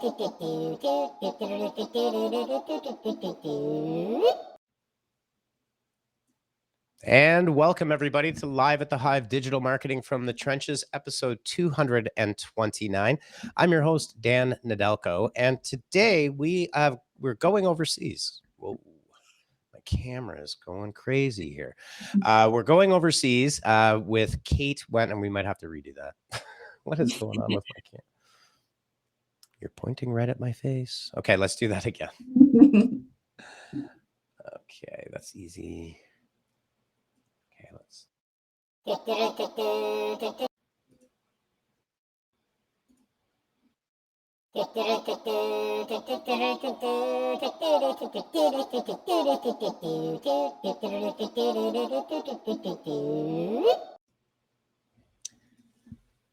And welcome everybody to Live at the Hive Digital Marketing from the Trenches, episode 229. I'm your host, Dan Nedelko, and today we're going overseas. Whoa, my camera is going crazy here. We're going overseas with Kate Went, and we might have to redo that. What is going on with my camera? You're pointing right at my face. Okay, let's do that again. Okay, that's easy. Okay, let's.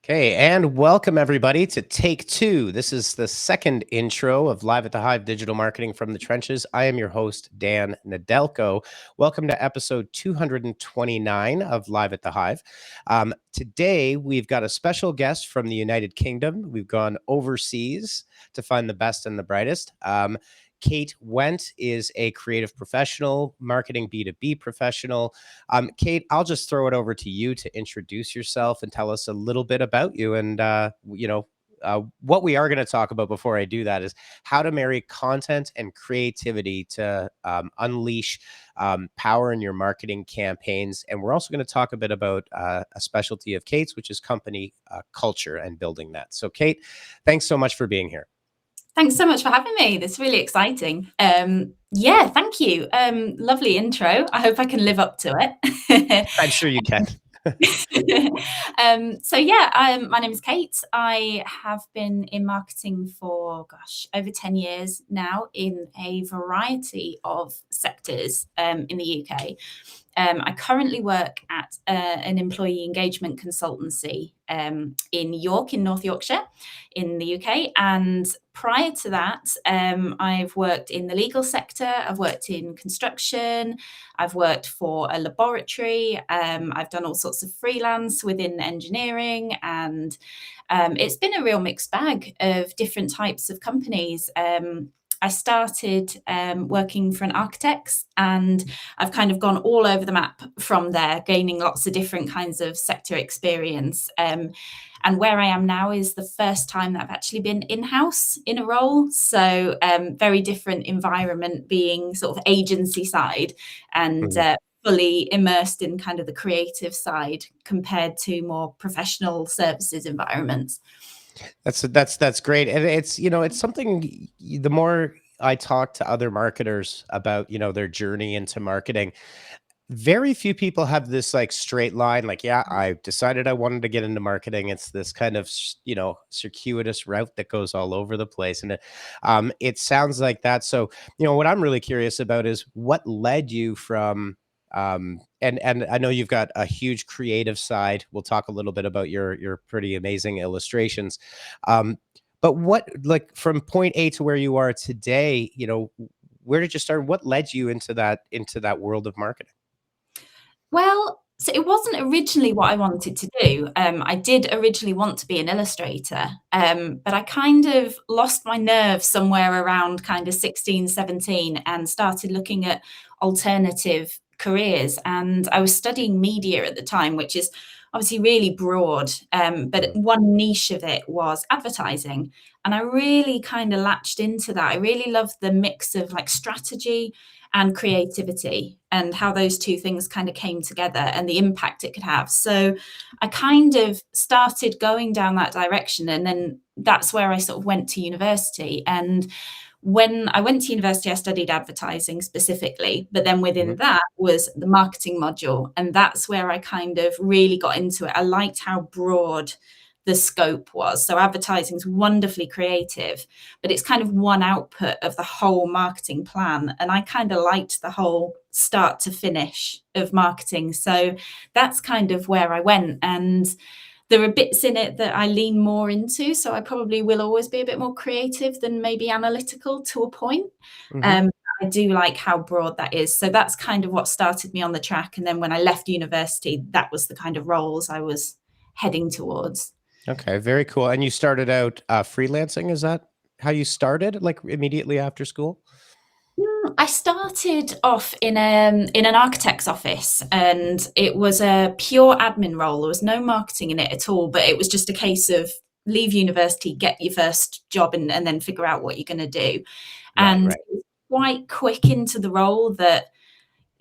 Okay, and welcome everybody to take two. This is the second intro of Live at the Hive Digital Marketing from the Trenches. I am your host, Dan Nedelko. Welcome to episode 229 of Live at the Hive. Today, we've got a special guest from the United Kingdom. We've gone overseas to find the best and the brightest. Kate Went is a creative professional, marketing B2B professional. Kate, I'll just throw it over to you to introduce yourself and tell us a little bit about you. And, what we are going to talk about before I do that is how to marry content and creativity to unleash power in your marketing campaigns. And we're also going to talk a bit about a specialty of Kate's, which is company culture and building that. So, Kate, thanks so much for being here. Thanks so much for having me. That's really exciting. Yeah, thank you. Lovely intro. I hope I can live up to it. I'm sure you can. My name is Kate. I have been in marketing for, over 10 years now in a variety of sectors in the UK. I currently work at an employee engagement consultancy in York, in North Yorkshire, in the UK. And prior to that, I've worked in the legal sector. I've worked in construction. I've worked for a laboratory. I've done all sorts of freelance within engineering. And it's been a real mixed bag of different types of companies. I started working for an architect, and I've kind of gone all over the map from there, gaining lots of different kinds of sector experience. And where I am now is the first time that I've actually been in-house in a role. So very different environment, being sort of agency side and fully immersed in kind of the creative side compared to more professional services environments. That's great. And it's something, the more I talk to other marketers about, their journey into marketing, very few people have this like straight line, like, yeah, I decided I wanted to get into marketing. It's this kind of, circuitous route that goes all over the place. And it sounds like that. So, what I'm really curious about is what led you from, and I know you've got a huge creative side. We'll talk a little bit about your pretty amazing illustrations. But what, like, from point A to where you are today, where did you start? What led you into that world of marketing? Well, so it wasn't originally what I wanted to do. I did originally want to be an illustrator, but I kind of lost my nerve somewhere around kind of 16, 17 and started looking at alternative careers. And I was studying media at the time, which is obviously really broad, but one niche of it was advertising. And I really kind of latched into that. I really loved the mix of like strategy and creativity and how those two things kind of came together and the impact it could have. So I kind of started going down that direction. And then that's where I sort of went to university. And when I went to university, I studied advertising specifically, but then within that was the marketing module. And that's where I kind of really got into it. I liked how broad the scope was. So advertising is wonderfully creative, but it's kind of one output of the whole marketing plan. And I kind of liked the whole start to finish of marketing. So that's kind of where I went. And there are bits in it that I lean more into. So I probably will always be a bit more creative than maybe analytical to a point. I do like how broad that is. So that's kind of what started me on the track. And then when I left university, that was the kind of roles I was heading towards. Okay, very cool. And you started out freelancing, is that? how you started, like immediately after school? I started off in an architect's office, and it was a pure admin role. There was no marketing in it at all, but it was just a case of leave university, get your first job, and then figure out what you're going to do. Right, And right. it was quite quick into the role that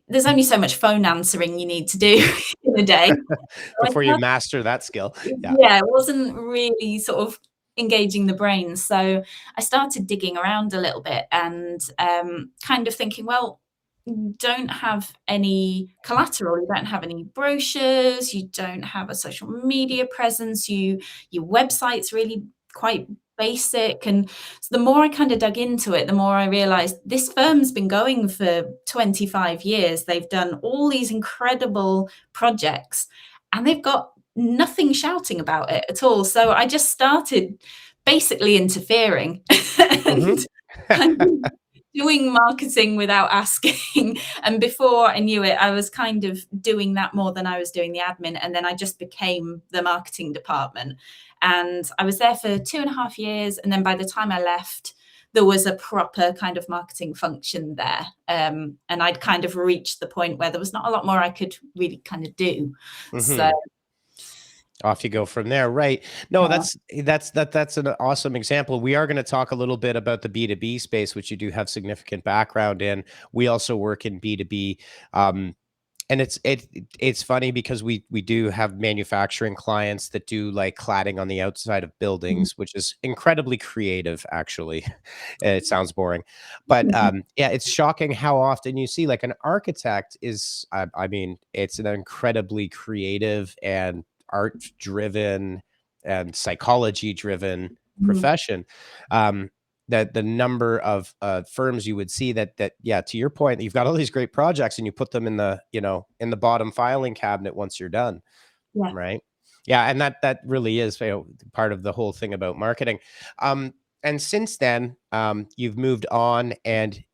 there's only so much phone answering you need to do in a day. So I Before you started, master that skill. Yeah. yeah, it wasn't really sort of engaging the brain. So I started digging around a little bit and kind of thinking, well, you don't have any collateral, you don't have any brochures, you don't have a social media presence, your website's really quite basic. And so the more I kind of dug into it, the more I realized this firm's been going for 25 years. They've done all these incredible projects and they've got nothing shouting about it at all. So I just started basically interfering Hmm. and kind of doing marketing without asking. And before I knew it, I was kind of doing that more than I was doing the admin. And then I just became the marketing department. And I was there for 2.5 years. And then by the time I left, there was a proper kind of marketing function there. And I'd kind of reached the point where there was not a lot more I could really kind of do. So, Hmm. Off you go from there, right? No, yeah. that's an awesome example. We are going to talk a little bit about the B2B space, which you do have significant background in. We also work in B2B. Um, and it's funny because we do have manufacturing clients that do like cladding on the outside of Mhm. buildings, which is incredibly creative, actually. It sounds boring, but yeah, it's shocking how often you see like an architect is, I mean, it's an incredibly creative and art driven and psychology driven Mhm. profession. Um, that the number of firms you would see that yeah, to your point, you've got all these great projects and you put them in the, in the bottom filing cabinet once you're done, Yeah. right? Yeah, and that really is, part of the whole thing about marketing. And since then, you've moved on, and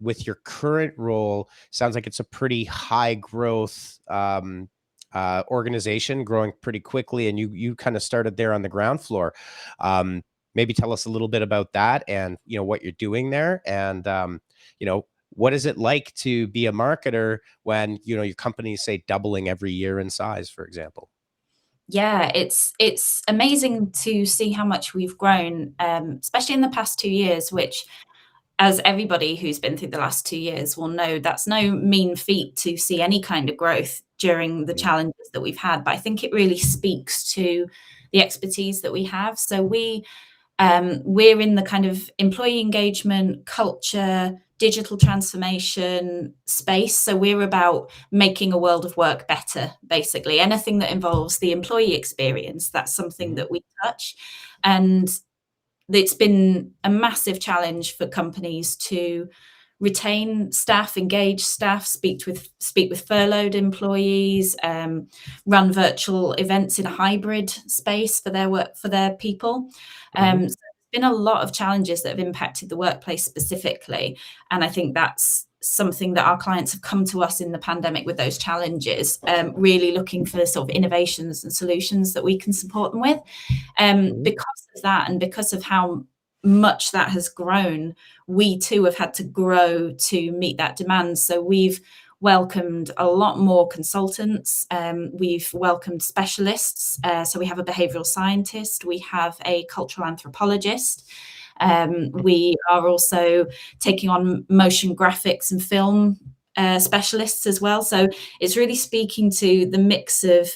with your current role, sounds like it's a pretty high growth organization, growing pretty quickly, and you kind of started there on the ground floor. Maybe tell us a little bit about that, and what you're doing there, and what is it like to be a marketer when your company is, say, doubling every year in size, for example? Yeah, it's amazing to see how much we've grown, especially in the past 2 years, which, as everybody who's been through the last 2 years will know, that's no mean feat to see any kind of growth during the Mhm. challenges that we've had. But I think it really speaks to the expertise that we have. So we're in the kind of employee engagement, culture, digital transformation space. So we're about making a world of work better, basically. Anything that involves the employee experience, that's something Mhm. that we touch. And it's been a massive challenge for companies to retain staff, engage staff, speak with furloughed employees, run virtual events in a hybrid space for their work for their people. Mhm. So there's been a lot of challenges that have impacted the workplace specifically, and I think that's something that our clients have come to us in the pandemic with those challenges, really looking for sort of innovations and solutions that we can support them with. Mhm. Because of that, and because of how much that has grown, we too have had to grow to meet that demand. So we've welcomed a lot more consultants. We've welcomed specialists. So we have a behavioral scientist, we have a cultural anthropologist. We are also taking on motion graphics and film specialists as well. So it's really speaking to the mix of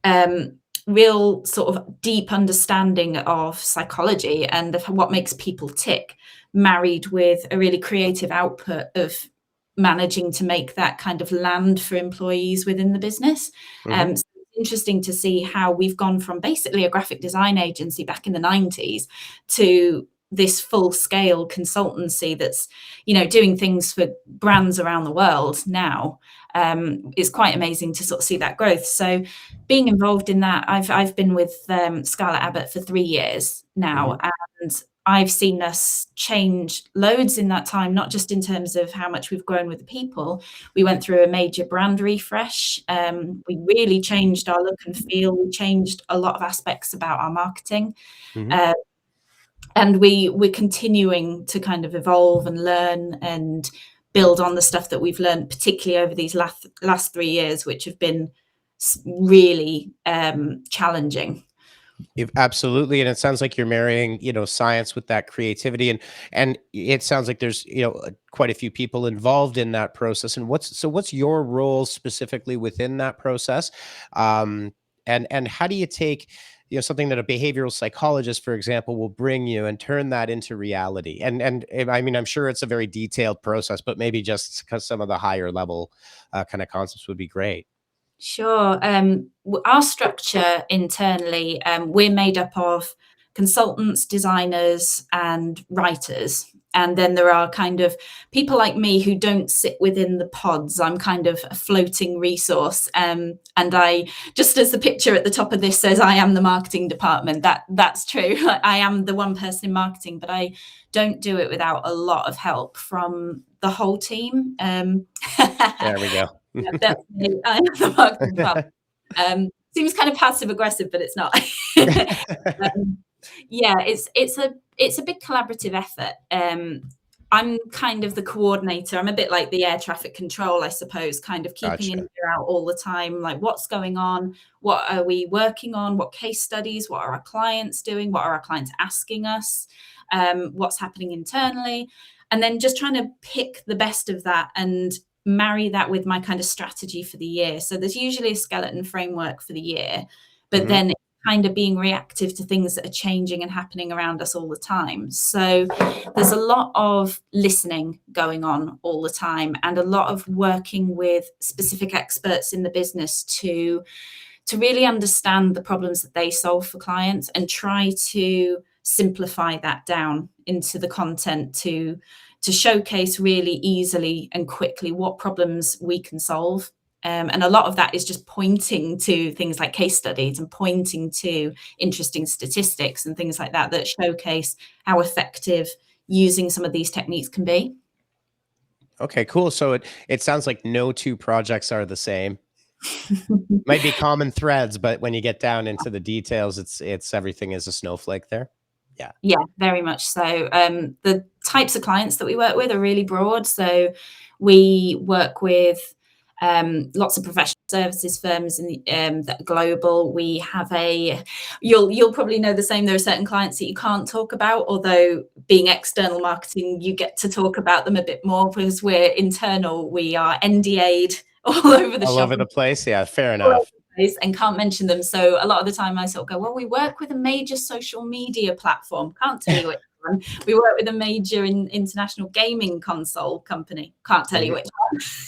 um, real sort of deep understanding of psychology and of what makes people tick, married with a really creative output of managing to make that kind of land for employees within the business. Mhm. So it's interesting to see how we've gone from basically a graphic design agency back in the 90s to this full scale consultancy that's doing things for brands around the world now. It's quite amazing to sort of see that growth. So being involved in that, I've been with ScarlettAbbott for 3 years now, Mhm. and I've seen us change loads in that time, not just in terms of how much we've grown with the people. We went through a major brand refresh. We really changed our look and feel. We changed a lot of aspects about our marketing. Mhm. Uh, And we're continuing to kind of evolve and learn and build on the stuff that we've learned, particularly over these last 3 years, which have been really challenging. Absolutely, and it sounds like you're marrying, science with that creativity, and it sounds like there's, quite a few people involved in that process. And what's your role specifically within that process? Um, and how do you take, something that a behavioral psychologist, for example, will bring you and turn that into reality? And I mean, I'm sure it's a very detailed process, but maybe just because some of the higher level kind of concepts would be great. Sure. Our structure internally, we're made up of consultants, designers, and writers. And then there are kind of people like me who don't sit within the pods. I'm kind of a floating resource. And I, just as the picture at the top of this says, I am the marketing department. That's true. I am the one person in marketing, but I don't do it without a lot of help from the whole team. There we go. Yeah, that's me. I am the marketing department. Seems kind of passive aggressive, but it's not. Um, yeah, it's a big collaborative effort. I'm kind of the coordinator. I'm a bit like the air traffic control, I suppose, kind of keeping an Gotcha. ear out all the time, like what's going on, what are we working on, what case studies, what are our clients doing, what are our clients asking us, what's happening internally, and then just trying to pick the best of that and marry that with my kind of strategy for the year. So there's usually a skeleton framework for the year, but Mhm. then kind of being reactive to things that are changing and happening around us all the time. So there's a lot of listening going on all the time and a lot of working with specific experts in the business to really understand the problems that they solve for clients and try to simplify that down into the content to showcase really easily and quickly what problems we can solve. And a lot of that is just pointing to things like case studies and pointing to interesting statistics and things like that that showcase how effective using some of these techniques can be. Okay, cool. So it sounds like no two projects are the same. Might be common threads, but when you get down into the details, it's everything is a snowflake there. Yeah. Yeah, very much so. The types of clients that we work with are really broad. So we work with lots of professional services firms that are global. We have you'll probably know the same. There are certain clients that you can't talk about, although being external marketing, you get to talk about them a bit more because we're internal. We are NDA'd all over the All shop over the place. Yeah, fair all over enough. the place and can't mention them. So a lot of the time I sort of go, well, we work with a major social media platform. Can't tell you which one. We work with a major international gaming console company. Can't tell you Mhm. which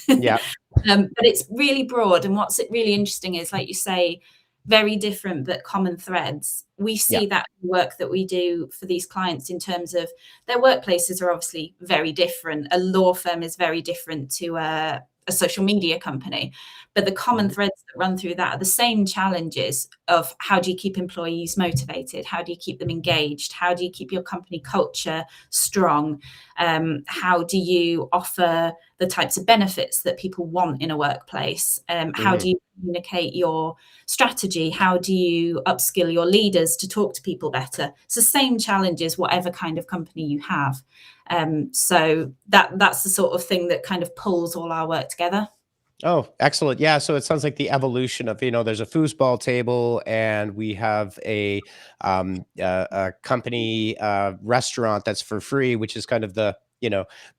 one. Yeah. But it's really broad. And what's really interesting is, like you say, very different but common threads. We Yeah. see that work that we do for these clients in terms of their workplaces are obviously very different. A law firm is very different to a social media company. But the common Mhm. threads that run through that are the same challenges of how do you keep employees motivated? How do you keep them engaged? How do you keep your company culture strong? How do you offer the types of benefits that people want in a workplace? How Mhm. do you communicate your strategy? How do you upskill your leaders to talk to people better? It's the same challenges, whatever kind of company you have. So that's the sort of thing that kind of pulls all our work together. Oh, excellent. Yeah, so it sounds like the evolution of, there's a foosball table and we have a company restaurant that's for free, which is kind of the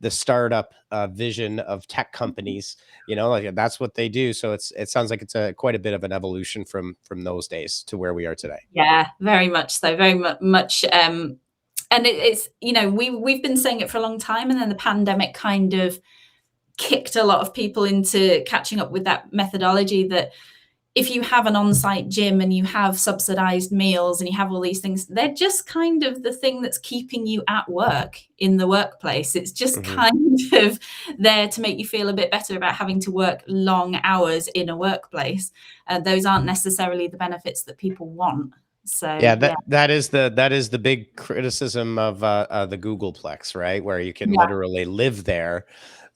startup vision of tech companies, like that's what they do. So it sounds like it's a quite a bit of an evolution from those days to where we are today. Yeah, very much so. Very much. And it's we've been saying it for a long time, and then the pandemic kind of kicked a lot of people into catching up with that methodology that if you have an on-site gym and you have subsidized meals and you have all these things, they're just kind of the thing that's keeping you at work in the workplace. It's just Mhm. kind of there to make you feel a bit better about having to work long hours in a workplace. Those aren't necessarily the benefits that people want. So Yeah, yeah, that is the big criticism of the Googleplex, right? Where you can yeah. literally live there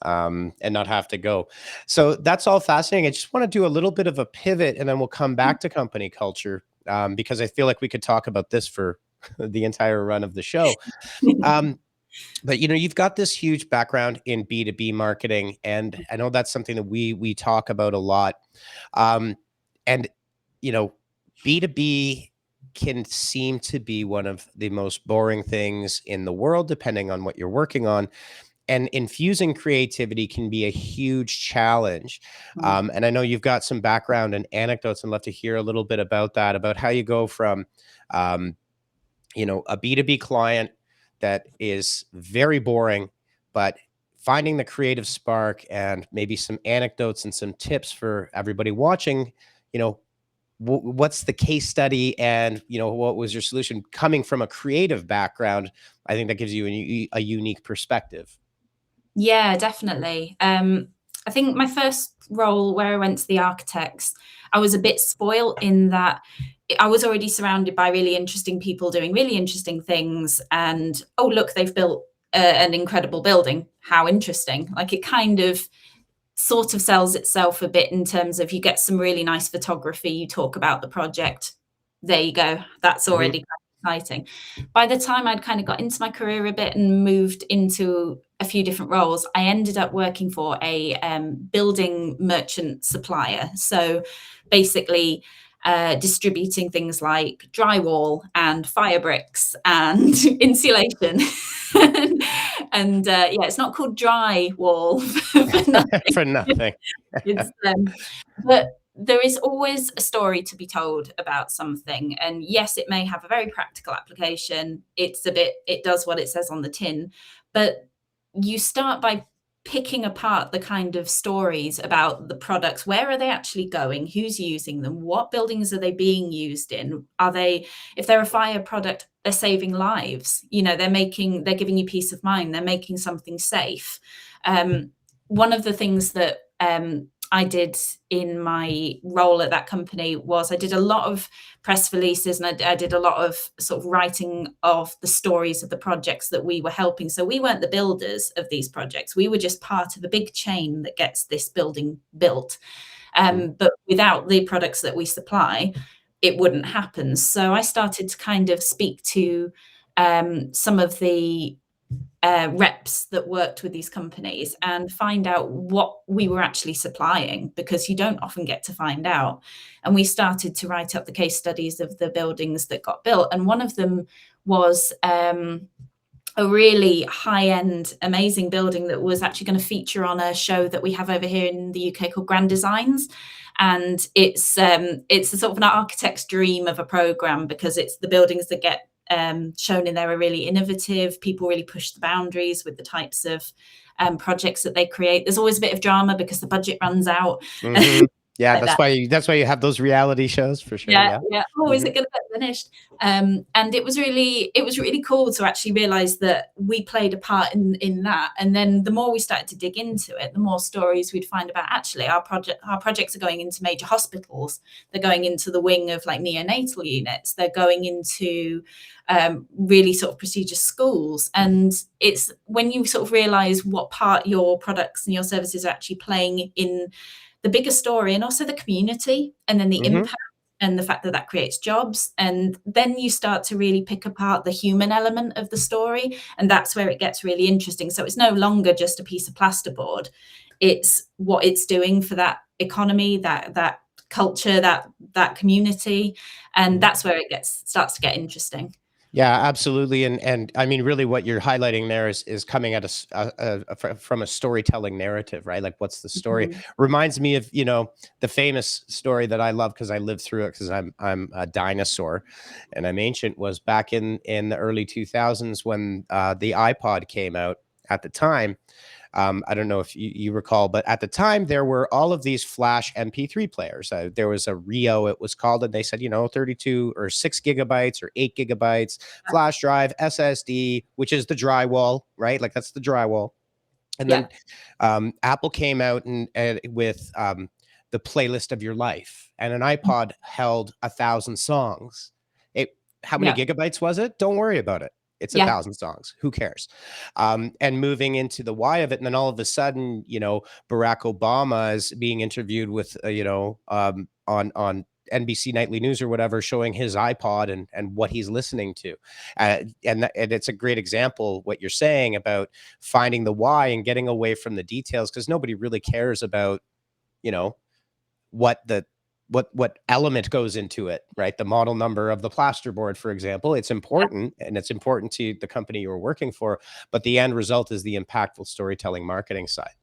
and not have to go. So that's all fascinating. I just want to do a little bit of a pivot, and then we'll come back to company culture because I feel like we could talk about this for the entire run of the show. Um, but you've got this huge background in B2B marketing, and I know that's something that we talk about a lot. Um, and you know, B2B can seem to be one of the most boring things in the world, depending on what you're working on. And infusing creativity can be a huge challenge. Mm. And I know you've got some background and anecdotes, and love to hear a little bit about that, about how you go from, um, a B2B client that is very boring, but finding the creative spark and maybe some anecdotes and some tips for everybody watching, you know, what's the case study, and what was your solution coming from a creative background? I think that gives you a unique perspective. Yeah, definitely. I think my first role where I went to the architects, I was a bit spoiled in that I was already surrounded by really interesting people doing really interesting things. And oh, look, they've built an incredible building. How interesting. Like it kind of sort of sells itself a bit in terms of you get some really nice photography, you talk about the project. There you go. That's Hmm. already quite exciting. By the time I'd kind of got into my career a bit and moved into a few different roles, I ended up working for a building merchant supplier. So basically, distributing things like drywall and fire bricks and insulation. Yeah, it's not called drywall for nothing. For nothing. It's but there is always a story to be told about something. And yes, it may have a very practical application. It does what it says on the tin, but you start by picking apart the kind of stories about the products. Where are they actually going? Who's using them? What buildings are they being used in? If they're a fire product, they're saving lives. They're giving you peace of mind. They're making something safe. One of the things that I did in my role at that company was I did a lot of press releases, and I did a lot of sort of writing of the stories of the projects that we were helping. So we weren't the builders of these projects. We were just part of a big chain that gets this building built. But without the products that we supply, it wouldn't happen. So I started to kind of speak to some of the reps that worked with these companies and find out what we were actually supplying, because you don't often get to find out. And we started to write up the case studies of the buildings that got built. And one of them was a really high-end, amazing building that was actually going to feature on a show that we have over here in the UK called Grand Designs. And it's a sort of an architect's dream of a program, because it's the buildings that get shown in there are really innovative. People really push the boundaries with the types of projects that they create. There's always a bit of drama because the budget runs out. Hmm. Yeah, Like that's that. why you have those reality shows for sure. Yeah, Yeah. yeah. Oh, is Hmm. it going to get finished? And it was really cool to actually realize that we played a part in that. And then the more we started to dig into it, the more stories we'd find about actually our projects are going into major hospitals. They're going into the wing of like neonatal units. They're going into really sort of prestigious schools. And it's when you sort of realize what part your products and your services are actually playing in the bigger story, and also the community, and then the Hmm. impact and the fact that that creates jobs. And then you start to really pick apart the human element of the story. And that's where it gets really interesting. So it's no longer just a piece of plasterboard. It's what it's doing for that economy, that culture, that community. And that's where it starts to get interesting. Yeah, absolutely. And I mean, really, what you're highlighting there is coming at from a storytelling narrative, right? Like, what's the story? Mhm. Reminds me of the famous story that I love because I lived through it, because I'm a dinosaur and I'm ancient. Was back in the early 2000s when the iPod came out. At the time, I don't know if you recall, but at the time there were all of these flash MP3 players. There was a Rio, it was called, and they said, 32 or 6 gigabytes or 8 gigabytes, flash drive, SSD, which is the drywall, right? Like that's the drywall. And Yeah. then Apple came out and with the playlist of your life, and an iPod held 1,000 songs. How many Yeah. gigabytes was it? Don't worry about it. It's a Yeah. thousand songs. Who cares? And moving into the why of it, and then all of a sudden, Barack Obama is being interviewed with, on NBC Nightly News or whatever, showing his iPod and what he's listening to. And it's a great example, what you're saying about finding the why and getting away from the details, because nobody really cares about, you know, what the what element goes into it, right? The model number of the plasterboard, for example. It's important, and it's important to the company you're working for, but the end result is the impactful storytelling marketing side.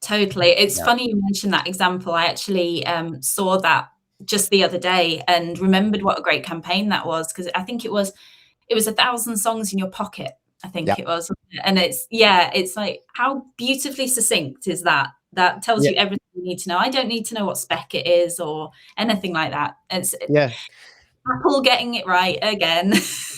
Totally. It's Yeah. funny you mentioned that example. I actually saw that just the other day and remembered what a great campaign that was, because I think it was 1,000 songs in your pocket, I think Yeah. it was. And it's like, how beautifully succinct is that? That tells Yeah. you everything you need to know. I don't need to know what spec it is or anything like that. It's Yeah. Apple getting it right again.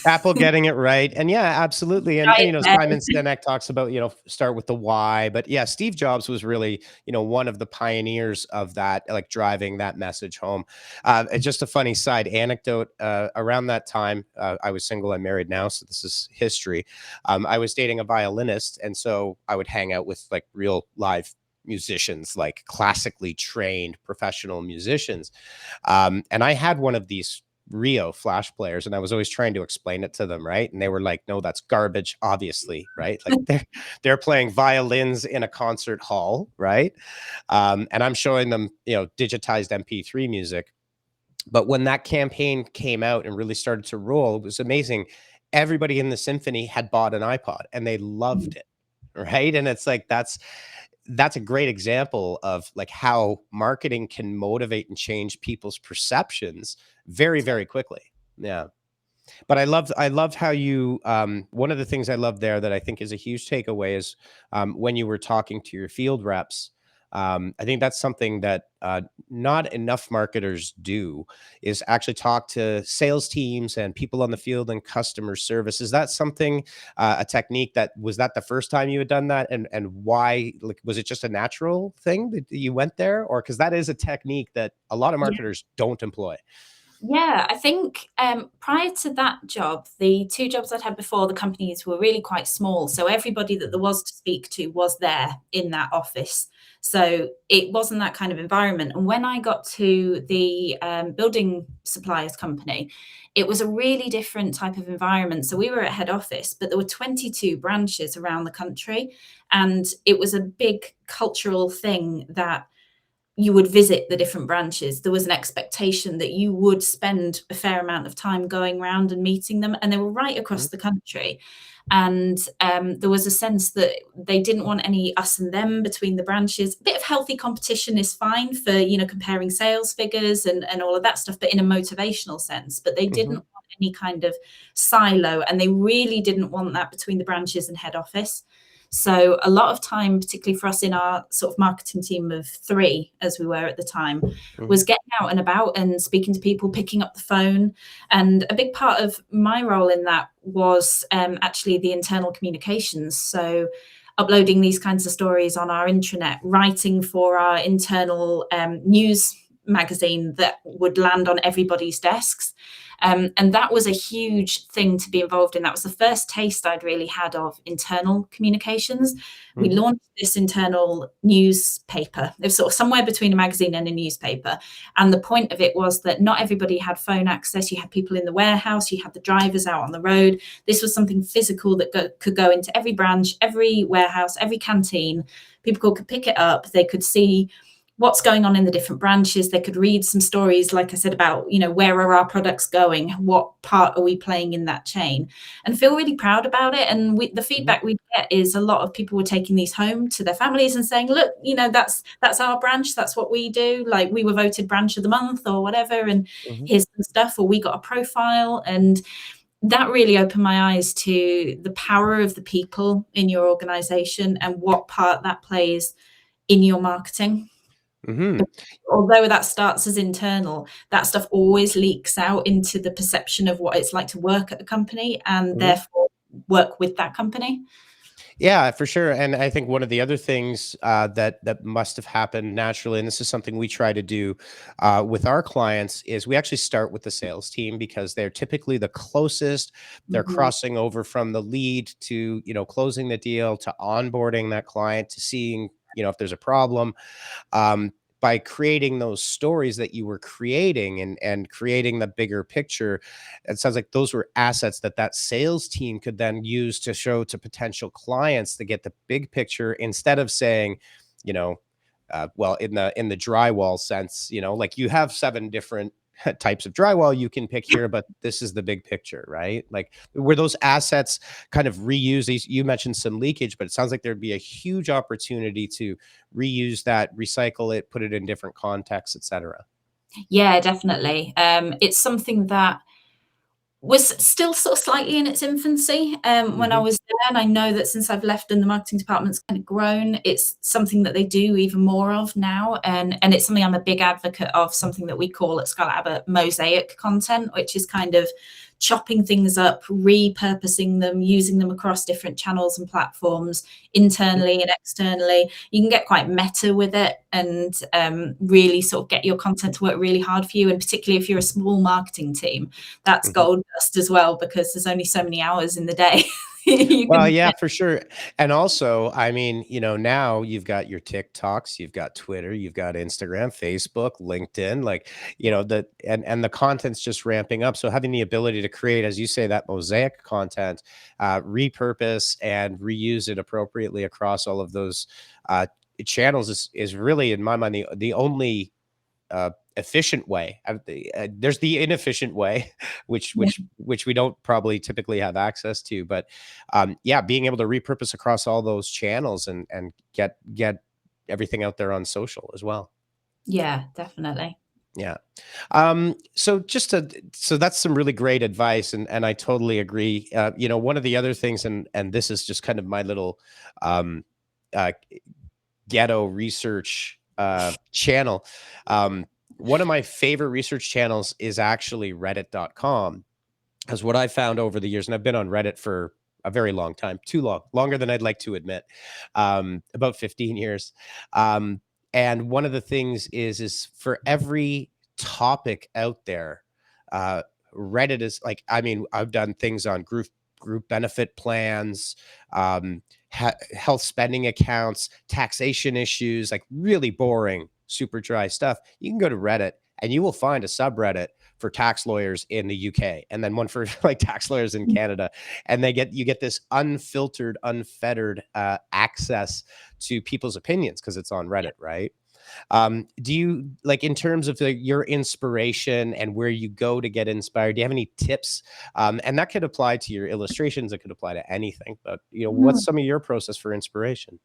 Apple getting it right. And yeah, absolutely. And Right you know, there. Simon Sinek talks about, you know, start with the why. But yeah, Steve Jobs was really, you know, one of the pioneers of that, like driving that message home. It's just a funny side anecdote. Around that time, I was single. I'm married now, so this is history. I was dating a violinist, and so I would hang out with like real live musicians, like classically trained professional musicians. And I had one of these Rio flash players, and I was always trying to explain it to them, right? And they were like, "No, that's garbage, obviously, right? Like they're playing violins in a concert hall, right?" And I'm showing them, you know, digitized MP3 music. But when that campaign came out and really started to roll, it was amazing. Everybody in the symphony had bought an iPod, and they loved it, right? And it's like that's a great example of like how marketing can motivate and change people's perceptions very, very quickly. Yeah. But I loved how you one of the things I love there that I think is a huge takeaway is when you were talking to your field reps. I think that's something that not enough marketers do, is actually talk to sales teams and people on the field and customer service. Is that something, a technique that was that the first time you had done that, and why? Like, was it just a natural thing that you went there, or because that is a technique that a lot of marketers don't employ? Yeah, I think prior to that job, the two jobs I'd had before, the companies were really quite small. So everybody that there was to speak to was there in that office. So it wasn't that kind of environment. And when I got to the building suppliers company, it was a really different type of environment. So we were at head office, but there were 22 branches around the country. And it was a big cultural thing that you would visit the different branches. There was an expectation that you would spend a fair amount of time going around and meeting them, and they were right Mhm, across the country. And there was a sense that they didn't want any us and them between the branches. A bit of healthy competition is fine for, you know, comparing sales figures and all of that stuff, but in a motivational sense. But they didn't mhm, want any kind of silo, and they really didn't want that between the branches and head office. So a lot of time, particularly for us in our sort of marketing team of 3, as we were at the time, mhm, was getting out and about and speaking to people, picking up the phone. And a big part of my role in that was actually the internal communications. So uploading these kinds of stories on our intranet, writing for our internal news magazine that would land on everybody's desks. And that was a huge thing to be involved in. That was the first taste I'd really had of internal communications. We mhm, launched this internal newspaper. It was sort of somewhere between a magazine and a newspaper. And the point of it was that not everybody had phone access. You had people in the warehouse, you had the drivers out on the road. This was something physical that could go into every branch, every warehouse, every canteen. People could pick it up. They could see what's going on in the different branches. They could read some stories, like I said, about, you know, where are our products going? What part are we playing in that chain? And feel really proud about it. And the mhm, feedback we get is a lot of people were taking these home to their families and saying, look, you know, that's our branch. That's what we do. Like, we were voted branch of the month or whatever. And mhm, here's some stuff, or we got a profile. And that really opened my eyes to the power of the people in your organization and what part that plays in your marketing. mhm, Although that starts as internal, that stuff always leaks out into the perception of what it's like to work at a company and mhm. therefore work with that company. Yeah, for sure. And I think one of the other things that must have happened naturally, and this is something we try to do with our clients, is we actually start with the sales team because they're typically the closest. They're Mhm. crossing over from the lead to, you know, closing the deal, to onboarding that client, to seeing, you know, if there's a problem. Um, by creating those stories that you were creating and creating the bigger picture, it sounds like those were assets that that sales team could then use to show to potential clients to get the big picture instead of saying, you know, well, in the drywall sense, you know, like you have 7 different types of drywall you can pick here, but this is the big picture, right? Like, were those assets kind of reused? These, you mentioned some leakage, but it sounds like there'd be a huge opportunity to reuse that, recycle it, put it in different contexts, etc. Yeah, definitely. It's something that was still sort of slightly in its infancy when I Hmm. was there, and I know that since I've left and the marketing department's kind of grown, it's something that they do even more of now, and it's something I'm a big advocate of. Something that we call at ScarlettAbbott mosaic content, which is kind of chopping things up, repurposing them, using them across different channels and platforms, internally and externally. You can get quite meta with it and really sort of get your content to work really hard for you. And particularly if you're a small marketing team, that's Hmm. gold dust as well, because there's only so many hours in the day you Well, can yeah, spend. for sure. And also, I mean, you know, now you've got your TikToks, you've got Twitter, you've got Instagram, Facebook, LinkedIn, like, you know, the and the content's just ramping up. So having the ability to create, as you say, that mosaic content, repurpose and reuse it appropriately across all of those uh, channels is really, in my mind, the only efficient way. There's the inefficient way, Yeah. which we don't probably typically have access to. But yeah, being able to repurpose across all those channels and get everything out there on social as well. Yeah, definitely. Yeah. So just to so that's some really great advice, and I totally agree. You know, one of the other things, and this is just kind of my little um, uh, ghetto research channel. One of my favorite research channels is actually reddit.com, because what I found over the years, and I've been on Reddit for a very long time, too long, longer than I'd like to admit, about 15 years. Um, and one of the things is for every topic out there, uh, Reddit is like, I mean, I've done things on group benefit plans, health spending accounts, taxation issues, like really boring, super dry stuff. You can go to Reddit and you will find a subreddit for tax lawyers in the UK, and then one for like tax lawyers in Canada, and you get this unfiltered, unfettered access to people's opinions because it's on Reddit, right? Do you, like, in terms of your inspiration and where you go to get inspired? Do you have any tips? And that could apply to your illustrations. It could apply to anything. But you know, what's Mhm. some of your process for inspiration?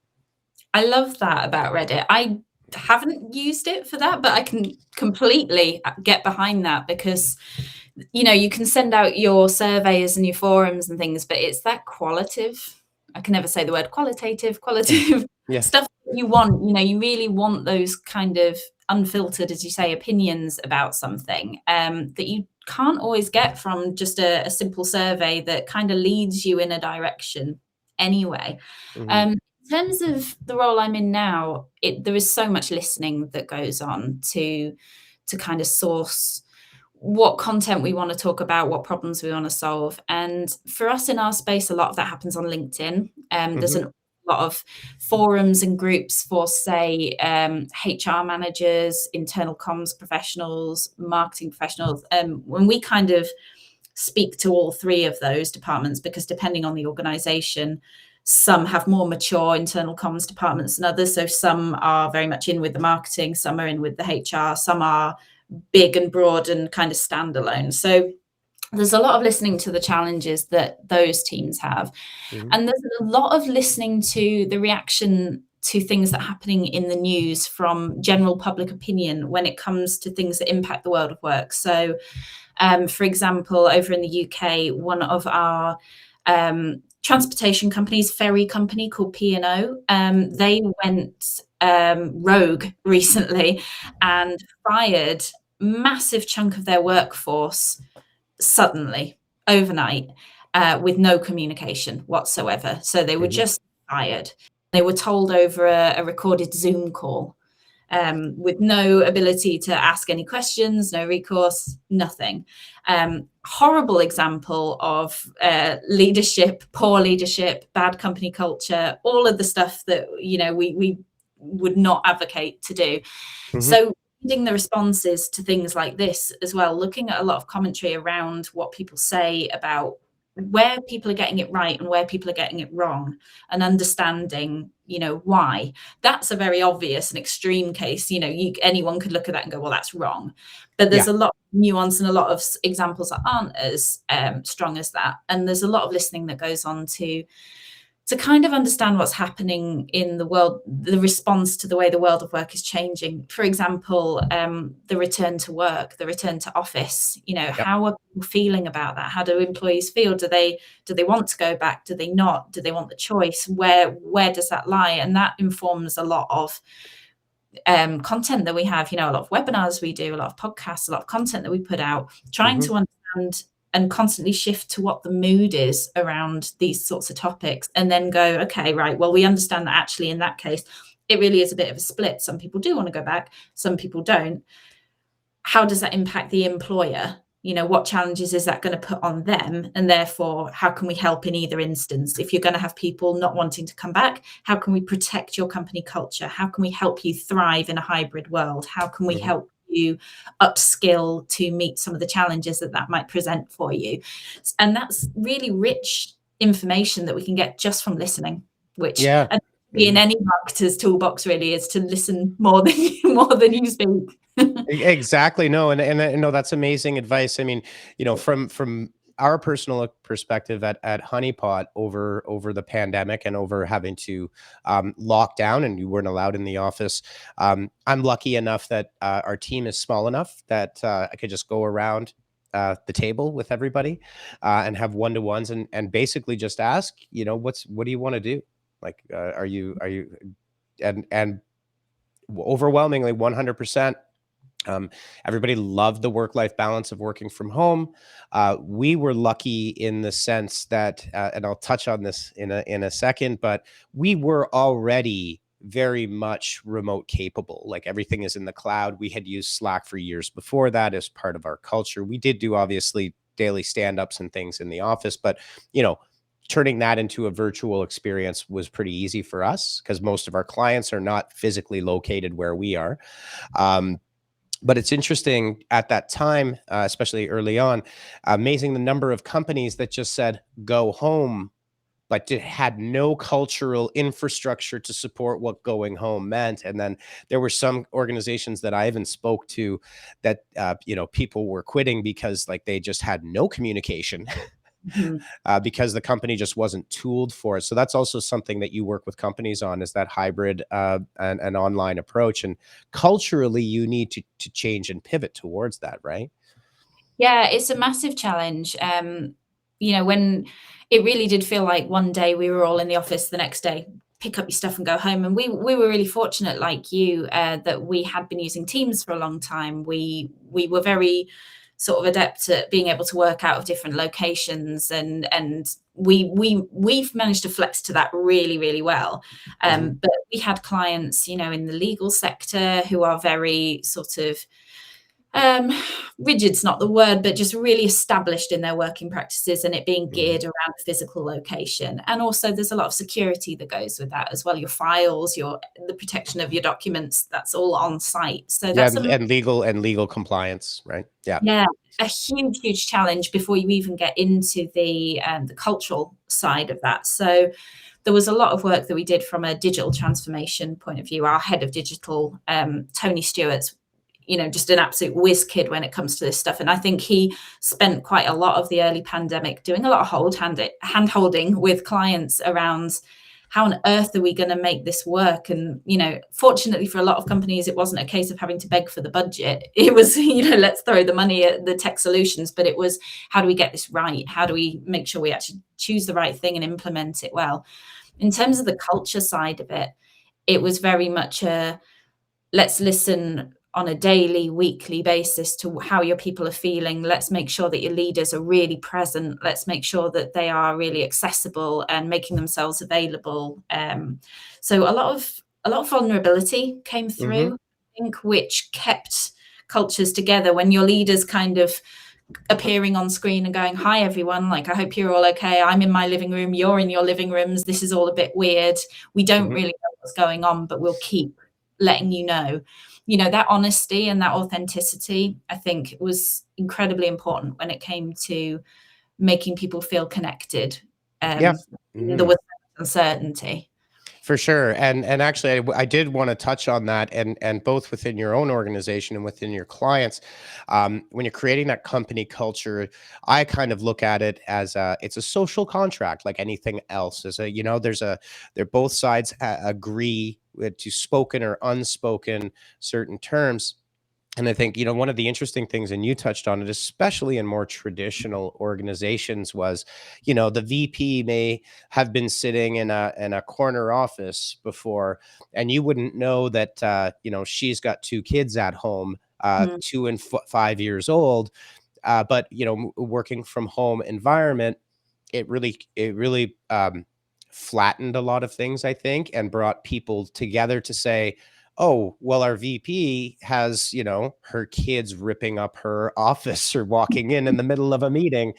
I love that about Reddit. I haven't used it for that, but I can completely get behind that because, you know, you can send out your surveys and your forums and things, but it's that qualitative. I can never say the word qualitative, Mm. qualitative Yeah. stuff that you want. You know, you really want those kind of unfiltered, as you say, opinions about something that you can't always get from just a simple survey that kind of leads you in a direction anyway. Hmm. In terms of the role I'm in now, there is so much listening that goes on to kind of source what content we want to talk about, what problems we want to solve. And for us in our space, a lot of that happens on LinkedIn. There's Hmm. a lot of forums and groups for, say, HR managers, internal comms professionals, marketing professionals. When we kind of speak to all three of those departments, because depending on the organization, some have more mature internal comms departments than others. So some are very much in with the marketing, some are in with the HR, some are big and broad and kind of standalone. So there's a lot of listening to the challenges that those teams have. Hmm. And there's a lot of listening to the reaction to things that are happening in the news from general public opinion when it comes to things that impact the world of work. So for example, over in the UK, one of our transportation companies, ferry company called P&O, they went rogue recently and fired massive chunk of their workforce suddenly, overnight, with no communication whatsoever. So they were Hmm. just fired. They were told over a recorded Zoom call, with no ability to ask any questions, no recourse, nothing. Horrible example of leadership, poor leadership, bad company culture, all of the stuff that, you know, we would not advocate to do. Mhm. So reading the responses to things like this as well, looking at a lot of commentary around what people say about where people are getting it right and where people are getting it wrong, and understanding, why. That's a very obvious and extreme case. Anyone could look at that and go, well, that's wrong. But there's Yeah. a lot of nuance and a lot of examples that aren't as strong as that. And there's a lot of listening that goes on to kind of understand what's happening in the world, the response to the way the world of work is changing. For example, the return to work, the return to office. Yep. How are people feeling about that? How do employees feel? Do they want to go back? Do they not? Do they want the choice? Where does that lie? And that informs a lot of content that we have. A lot of webinars we do, a lot of podcasts, a lot of content that we put out, trying to understand and constantly shift to what the mood is around these sorts of topics, and then go, okay, right, well, we understand that actually in that case, it really is a bit of a split. Some people do want to go back, some people don't. How does that impact the employer? What challenges is that going to put on them? And therefore, how can we help in either instance? If you're going to have people not wanting to come back, how can we protect your company culture? How can we help you thrive in a hybrid world? How can we help you upskill to meet some of the challenges that might present for you? And that's really rich information that we can get just from listening, which in any marketer's toolbox really is to listen more than you speak. Exactly. No, and no, that's amazing advice. I mean, from our personal perspective at Honeypot over the pandemic and over having to lock down and you weren't allowed in the office. I'm lucky enough that our team is small enough that I could just go around the table with everybody and have one-to-ones and basically just ask, what do you want to do? Like, are you and overwhelmingly 100%. Everybody loved the work-life balance of working from home. We were lucky in the sense that, and I'll touch on this in a second, but we were already very much remote capable. Like everything is in the cloud. We had used Slack for years before that as part of our culture. We did do obviously daily stand-ups and things in the office, but turning that into a virtual experience was pretty easy for us because most of our clients are not physically located where we are. But it's interesting at that time, especially early on, amazing the number of companies that just said, go home, but had no cultural infrastructure to support what going home meant. And then there were some organizations that I even spoke to that, people were quitting because like they just had no communication. Because the company just wasn't tooled for it. So that's also something that you work with companies on, is that hybrid and online approach. And culturally, you need to change and pivot towards that, right? Yeah, it's a massive challenge. When it really did feel like one day we were all in the office, the next day pick up your stuff and go home. And we were really fortunate, like you, that we had been using Teams for a long time. We were very sort of adept at being able to work out of different locations, and we've managed to flex to that really, really well. But we had clients, in the legal sector who are very sort of rigid's not the word, but just really established in their working practices, and it being geared around a physical location. And also there's a lot of security that goes with that as well. Your files, the protection of your documents, that's all on site. So that's and legal compliance, right? Yeah, a huge challenge before you even get into the cultural side of that. So there was a lot of work that we did from a digital transformation point of view. Our head of digital, Tony Stewart's, just an absolute whiz kid when it comes to this stuff. And I think he spent quite a lot of the early pandemic doing a lot of hand-holding with clients around how on earth are we going to make this work? And, fortunately for a lot of companies, it wasn't a case of having to beg for the budget. It was, let's throw the money at the tech solutions, but it was, how do we get this right? How do we make sure we actually choose the right thing and implement it well? In terms of the culture side of it, it was very much let's listen on a daily, weekly basis to how your people are feeling. Let's make sure that your leaders are really present. Let's make sure that they are really accessible and making themselves available. So a lot of vulnerability came through, I think, which kept cultures together. When your leaders kind of appearing on screen and going, hi everyone, like, I hope you're all okay. I'm in my living room, you're in your living rooms, this is all a bit weird, we don't really know what's going on, but we'll keep letting you know. That honesty and that authenticity, I think, was incredibly important when it came to making people feel connected. Yeah. There Mhm. was uncertainty. For sure, and actually, I did want to touch on that, and both within your own organization and within your clients, when you're creating that company culture, I kind of look at it as it's a social contract, like anything else. As a, they're both sides agree to spoken or unspoken certain terms. And I think, one of the interesting things, and you touched on it, especially in more traditional organizations, was, the VP may have been sitting in a corner office before, and you wouldn't know that, she's got two kids at home, Mm, 2 and 5 years old, but working from home environment, it really flattened a lot of things, I think, and brought people together to say, "Oh, well, our VP has, her kids ripping up her office or walking in the middle of a meeting."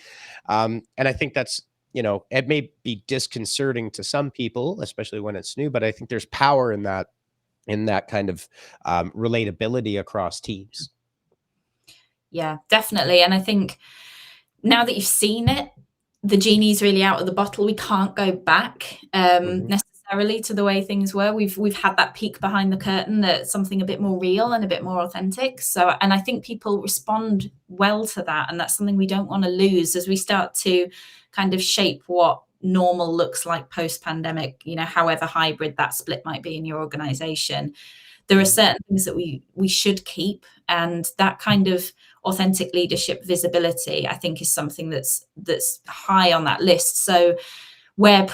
And I think that's, it may be disconcerting to some people, especially when it's new, but I think there's power in that kind of relatability across teams. yeah, definitely. And I think now that you've seen it, the genie's really out of the bottle. We can't go back Mhm. necessarily to the way things were. We've had that peek behind the curtain, that something a bit more real and a bit more authentic. So, and I think people respond well to that, and that's something we don't want to lose as we start to kind of shape what normal looks like post pandemic. However hybrid that split might be in your organization, there are Mhm. certain things that we should keep, and that kind of authentic leadership visibility, I think, is something that's high on that list. So where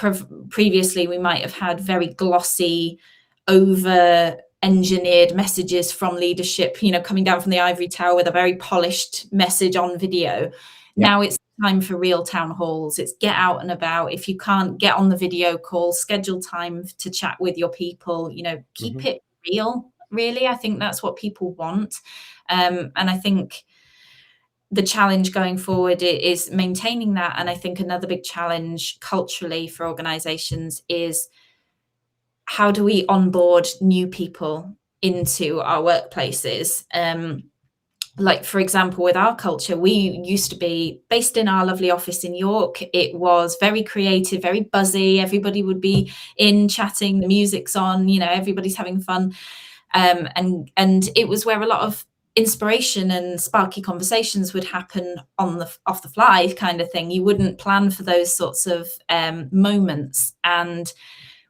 previously we might have had very glossy, over engineered messages from leadership, coming down from the ivory tower with a very polished message on video, Yep. now it's time for real town halls. It's get out and about. If you can't get on the video call, schedule time to chat with your people, keep Mhm. it real. Really, I think that's what people want. And I think the challenge going forward is maintaining that. And I think another big challenge culturally for organizations is, how do we onboard new people into our workplaces? Like, for example, with our culture, we used to be based in our lovely office in York. It was very creative, very buzzy. Everybody would be in chatting, the music's on, everybody's having fun. And it was where a lot of inspiration and sparky conversations would happen on the off the fly kind of thing. You wouldn't plan for those sorts of moments. And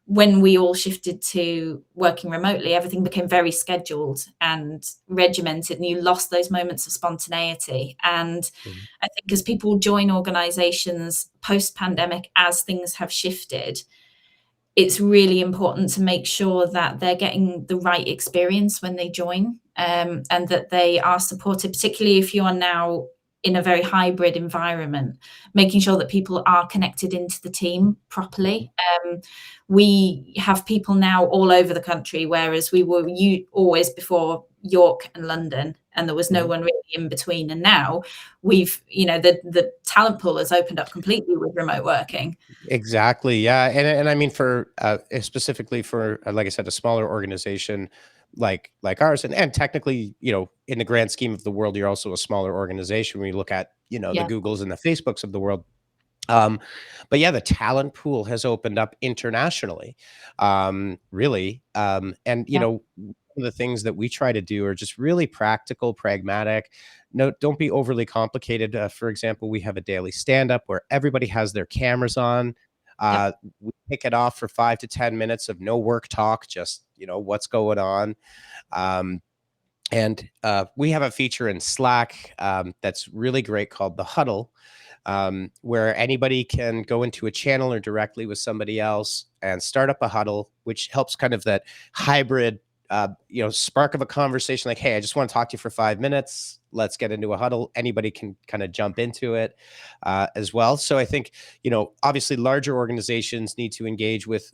when we all shifted to working remotely, everything became very scheduled and regimented, and you lost those moments of spontaneity. And Mhm. I think as people join organizations post pandemic, as things have shifted, it's really important to make sure that they're getting the right experience when they join, and that they are supported, particularly if you are now in a very hybrid environment, making sure that people are connected into the team Mhm. properly. We have people now all over the country, whereas we were always before York and London, and there was no Mhm. one really in between. And now the talent pool has opened up completely with remote working. Exactly. Yeah. And I mean, for specifically for, like I said, a smaller organization like ours, and technically, in the grand scheme of the world, you're also a smaller organization when you look at, the Yeah, Googles and the Facebooks of the world. Um, but yeah, the talent pool has opened up internationally, really. And yeah, one of the things that we try to do are just really practical, pragmatic. No, don't be overly complicated. For example, we have a daily stand up where everybody has their cameras on. yep, We kick it off for 5 to 10 minutes of no work talk, just what's going on. Um, and we have a feature in Slack that's really great called the Huddle, where anybody can go into a channel or directly with somebody else and start up a huddle, which helps kind of that hybrid, spark of a conversation. Like, hey, I just want to talk to you for 5 minutes. Let's get into a huddle. Anybody can kind of jump into it as well. So I think, obviously larger organizations need to engage with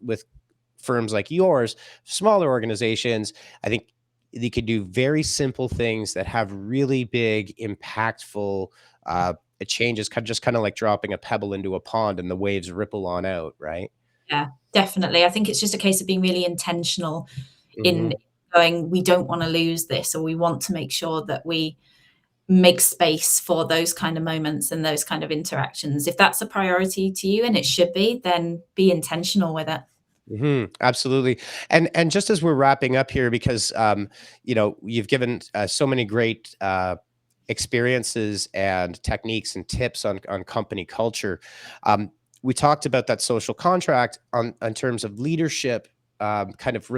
firms like yours. Smaller organizations, I think they could do very simple things that have really big, impactful changes, just kind of like dropping a pebble into a pond and the waves ripple on out, right? Yeah, definitely. I think it's just a case of being really intentional in Mhm. going, we don't want to lose this, or we want to make sure that we make space for those kind of moments and those kind of interactions. If that's a priority to you, and it should be, then be intentional with it. Absolutely. And just as we're wrapping up here, because you've given so many great experiences and techniques and tips on company culture. Um, we talked about that social contract on in terms of leadership, kind of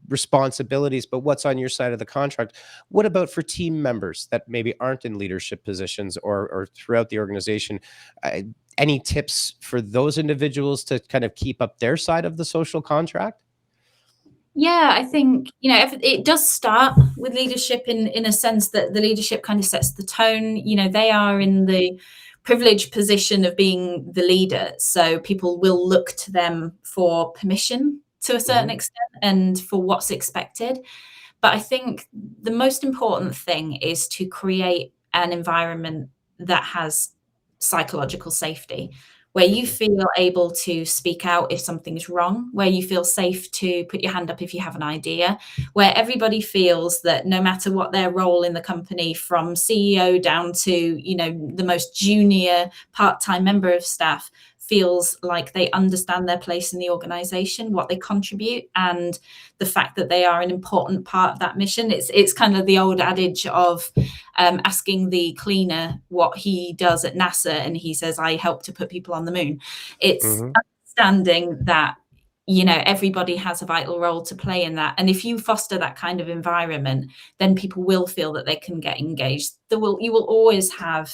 responsibilities. But what's on your side of the contract? What about for team members that maybe aren't in leadership positions or throughout the organization? Uh, any tips for those individuals to kind of keep up their side of the social contract? Yeah, I think, if it does start with leadership in a sense that the leadership kind of sets the tone. They are in the privileged position of being the leader, so people will look to them for permission to a certain Mhm, extent and for what's expected. But I think the most important thing is to create an environment that has psychological safety, where you mhm, feel able to speak out if something's wrong, where you feel safe to put your hand up if you have an idea, where everybody feels that no matter what their role in the company, from CEO down to, the most junior part-time member of staff, feels like they understand their place in the organization, what they contribute, and the fact that they are an important part of that mission. It's kind of the old adage of asking the cleaner what he does at NASA, and he says, "I help to put people on the moon." It's mhm, understanding that everybody has a vital role to play in that, and if you foster that kind of environment, then people will feel that they can get engaged. You will always have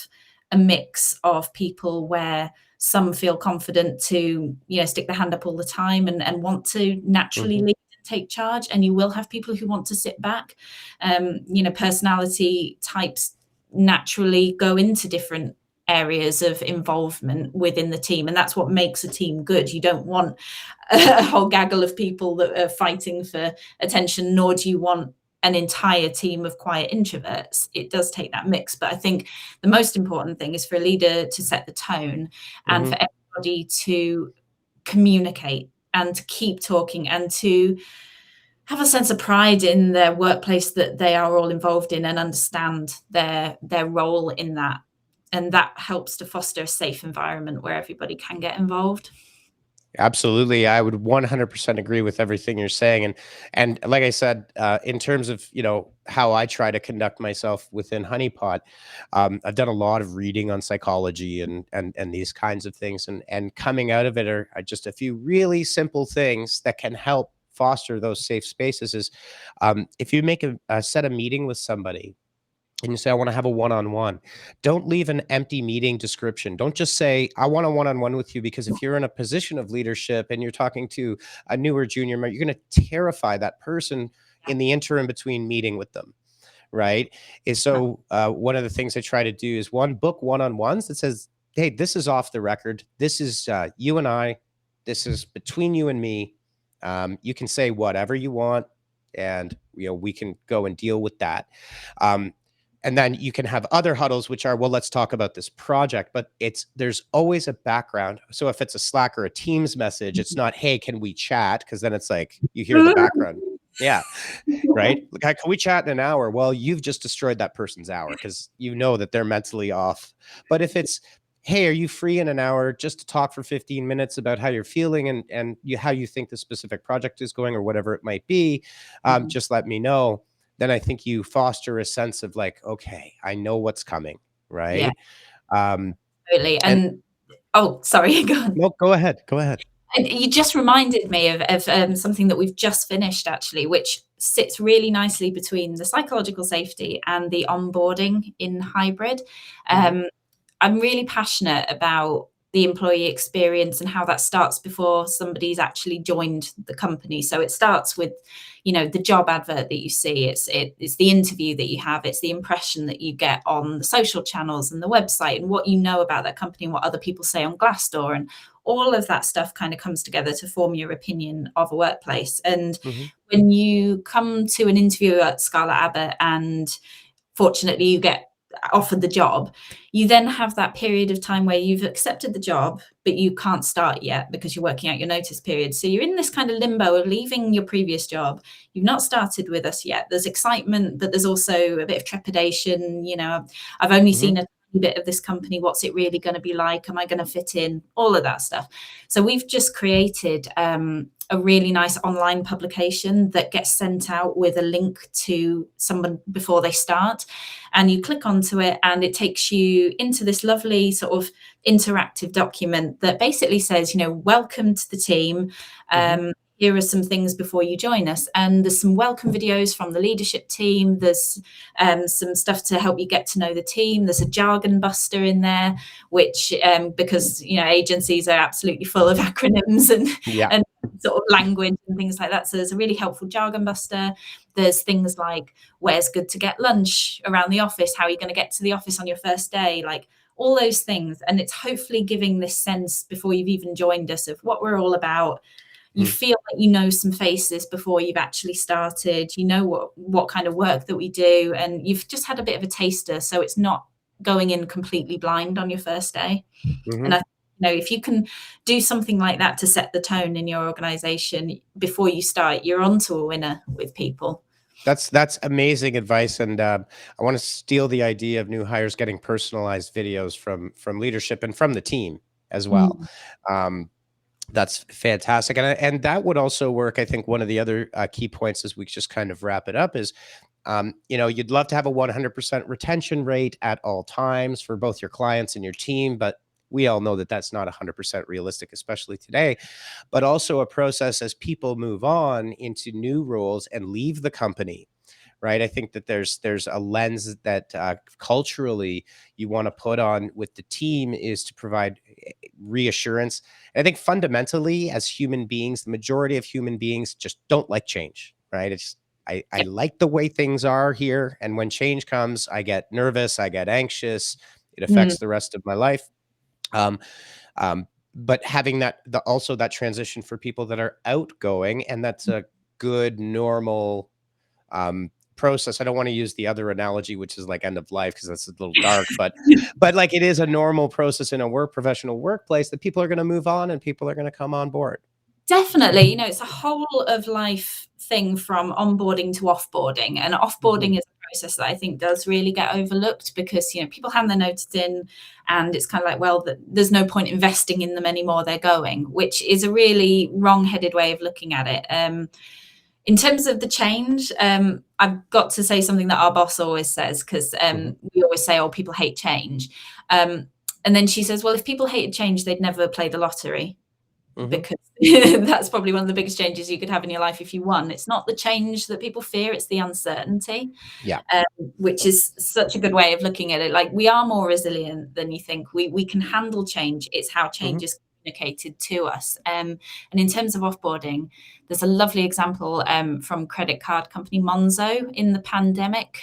a mix of people where some feel confident to stick their hand up all the time and want to naturally mhm. lead and take charge, and you will have people who want to sit back. Personality types naturally go into different areas of involvement within the team, and that's what makes a team good. You don't want a whole gaggle of people that are fighting for attention, nor do you want an entire team of quiet introverts. It does take that mix. But I think the most important thing is for a leader to set the tone and for Mhm. everybody to communicate and to keep talking and to have a sense of pride in their workplace that they are all involved in and understand their role in that. And that helps to foster a safe environment where everybody can get involved. Absolutely, I would 100% agree with everything you're saying, and like I said, in terms of how I try to conduct myself within Honeypot, I've done a lot of reading on psychology and these kinds of things, and coming out of it are just a few really simple things that can help foster those safe spaces. Is if you make set a meeting with somebody and you say, I want to have a one on one, don't leave an empty meeting description. Don't just say, I want a one on one with you, because if you're in a position of leadership and you're talking to a newer junior member, you're going to terrify that person in the interim between meeting with them. Right. Is Yeah. so one of the things I try to do is book one on ones that says, hey, this is off the record. This is you and I. This is between you and me. You can say whatever you want, and we can go and deal with that. Um, and then you can have other huddles, which are, well, let's talk about this project, but there's always a background. So if it's a Slack or a Teams message, it's not, hey, can we chat? Because then it's like you hear the background. Yeah. Right? Like, can we chat in an hour? Well, you've just destroyed that person's hour because you know that they're mentally off. But if it's, hey, are you free in an hour just to talk for 15 minutes about how you're feeling and how you think the specific project is going or whatever it might be, Mhm. just let me know. Then I think you foster a sense of like, okay, I know what's coming, Yeah, right? Um, totally. and And oh, sorry, go on. no, go ahead, go ahead. And you just reminded me of something that we've just finished actually, which sits really nicely between the psychological safety and the onboarding in hybrid. Mhm, Um, I'm really passionate about the employee experience and how that starts before somebody's actually joined the company. So it starts with, the job advert that you see. It's the interview that you have. It's the impression that you get on the social channels and the website and what you know about that company and what other people say on Glassdoor, and all of that stuff kind of comes together to form your opinion of a workplace. And mhm, when you come to an interview at ScarlettAbbott and fortunately you get offered the job, you then have that period of time where you've accepted the job, but you can't start yet because you're working out your notice period. So you're in this kind of limbo of leaving your previous job. You've not started with us yet. There's excitement, but there's also a bit of trepidation. I've only Mhm. seen a bit of this company. What's it really going to be like? Am I going to fit in? All of that stuff. So we've just created a really nice online publication that gets sent out with a link to someone before they start. And you click onto it and it takes you into this lovely sort of interactive document that basically says, welcome to the team. Mhm. Here are some things before you join us. And there's some welcome videos from the leadership team. There's some stuff to help you get to know the team. There's a jargon buster in there, which because agencies are absolutely full of acronyms Yeah. and sort of language and things like that. So there's a really helpful jargon buster. There's things like where's good to get lunch around the office, how are you going to get to the office on your first day, like all those things. And it's hopefully giving this sense before you've even joined us of what we're all about. You Mm. feel like you know some faces before you've actually started. You know what kind of work that we do, and you've just had a bit of a taster, so it's not going in completely blind on your first day. And Mhm. I if you can do something like that to set the tone in your organization before you start, you're onto a winner with people. That's amazing advice, and I want to steal the idea of new hires getting personalized videos from leadership and from the team as well. Mm. Um, that's fantastic, and that would also work. I think one of the other key points as we just kind of wrap it up is, you'd love to have a 100% retention rate at all times for both your clients and your team, but we all know that that's not 100% realistic, especially today. But also a process as people move on into new roles and leave the company, right? I think that there's a lens that culturally you want to put on with the team is to provide reassurance. And I think fundamentally, as human beings, the majority of human beings just don't like change, right? I Yeah. like the way things are here, and when change comes, I get nervous, I get anxious. It Mm. affects the rest of my life. Um, but having also that transition for people that are outgoing, and that's a good normal process. I don't want to use the other analogy, which is like end of life, because that's a little dark, but like it is a normal process in a professional workplace that people are going to move on and people are going to come on board. Definitely, it's a whole of life thing from onboarding to offboarding, and Mhm. offboarding is a process that I think does really get overlooked because people hand their notice in, and it's kind of like, well, there's no point investing in them anymore. They're going, which is a really wrong-headed way of looking at it. In terms of the change, I've got to say something that our boss always says because Mhm. we always say, "Oh, people hate change," um, and then she says, "Well, if people hated change, they'd never play the lottery." Mhm. Because that's probably one of the biggest changes you could have in your life if you won. It's not the change that people fear, it's the uncertainty, Yeah. um, which is such a good way of looking at it. Like, we are more resilient than you think. We can handle change. It's how change Mhm. is communicated to us. And in terms of offboarding, there's a lovely example from credit card company Monzo in the pandemic,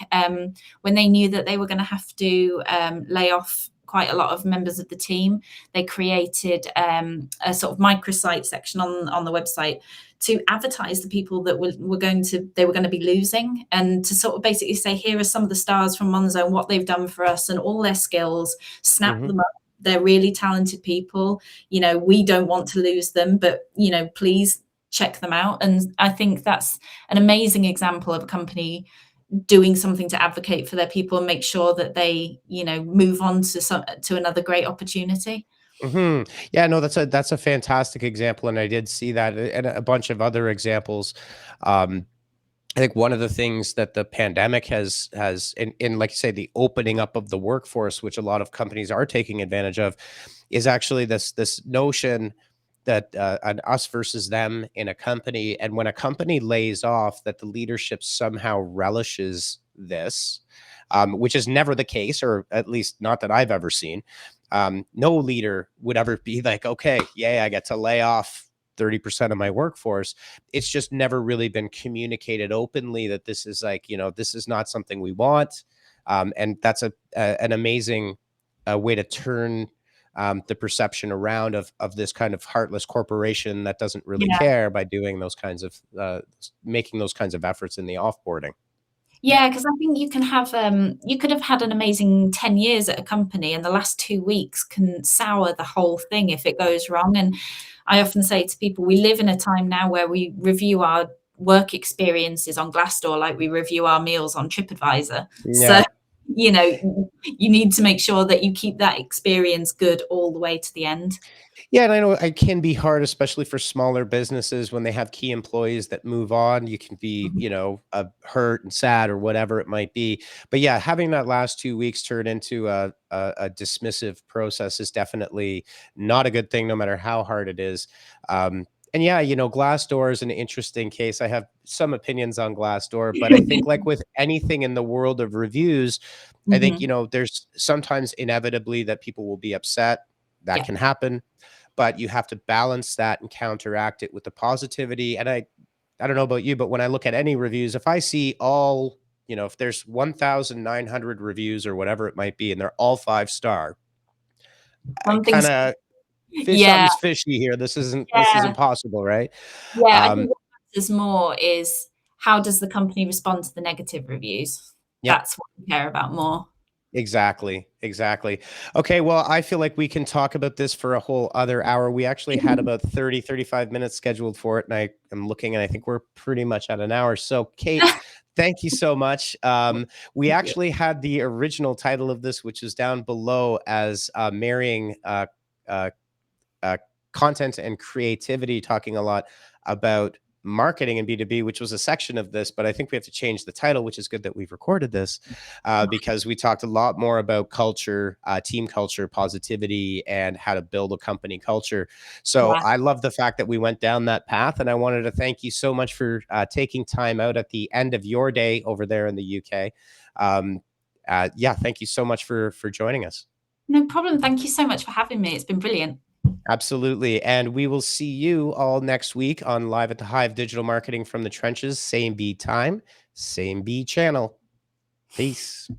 when they knew that they were going to have to lay off quite a lot of members of the team. They created a sort of microsite section on the website to advertise the people that were going to be losing, and to sort of basically say, here are some of the stars from Monzo and what they've done for us and all their skills. Snap Mhm. them up. They're really talented people. We don't want to lose them, but please check them out. And I think that's an amazing example of a company doing something to advocate for their people and make sure that they move on to another great opportunity. Mhm. Yeah, no, that's a fantastic example, and I did see that and a bunch of other examples. Um, I think one of the things that the pandemic has in like you say, the opening up of the workforce, which a lot of companies are taking advantage of, is actually this notion that an us versus them in a company, and when a company lays off, that the leadership somehow relishes this, which is never the case, or at least not that I've ever seen. No leader would ever be like, okay, yeah, I get to lay off 30% of my workforce. It's just never really been communicated openly that this is like, this is not something we want. And that's an amazing way to turn the perception around of this kind of heartless corporation that doesn't really Yeah. care by doing those kinds of making those kinds of efforts in the offboarding. Yeah, because I think you can have, you could have had an amazing 10 years at a company, and the last 2 weeks can sour the whole thing if it goes wrong. And I often say to people, we live in a time now where we review our work experiences on Glassdoor like we review our meals on TripAdvisor. So, Yeah. you know, you need to make sure that you keep that experience good all the way to the end. Yeah, and I know it can be hard, especially for smaller businesses when they have key employees that move on. You can be, Mhm. hurt and sad or whatever it might be. But yeah, having that last 2 weeks turn into a dismissive process is definitely not a good thing, no matter how hard it is. And yeah, Glassdoor is an interesting case. I have some opinions on Glassdoor, but I think like with anything in the world of reviews, I think, Mhm. there's sometimes inevitably that people will be upset. That Yeah. can happen, but you have to balance that and counteract it with the positivity. And I don't know about you, but when I look at any reviews, if I see all, if there's 1,900 reviews or whatever it might be, and they're all 5 star, I kind Something's of fish yeah, something's fishy here. This isn't yeah. possible, right? Yeah, I think Um, what matters more is how does the company respond to the negative reviews? yep. That's what we care about more. Exactly, exactly. Okay, well, I feel like we can talk about this for a whole other hour. We actually had about 30, 35 minutes scheduled for it, and I am looking, and I think we're pretty much at an hour. So, Kate, thank you so much. We Thank you. actually had the original title of this, which is down below as marrying uh, uh, content and creativity, talking a lot about marketing and B2B, which was a section of this, but I think we have to change the title, which is good that we've recorded this because we talked a lot more about culture, team culture, positivity, and how to build a company culture. So Yeah. I love the fact that we went down that path. And I wanted to thank you so much for taking time out at the end of your day over there in the UK. Um, yeah, thank you so much for joining us. No problem. Thank you so much for having me. It's been brilliant. Absolutely. And we will see you all next week on Live at the Hive Digital Marketing from the Trenches. Same B time, same B channel. Peace.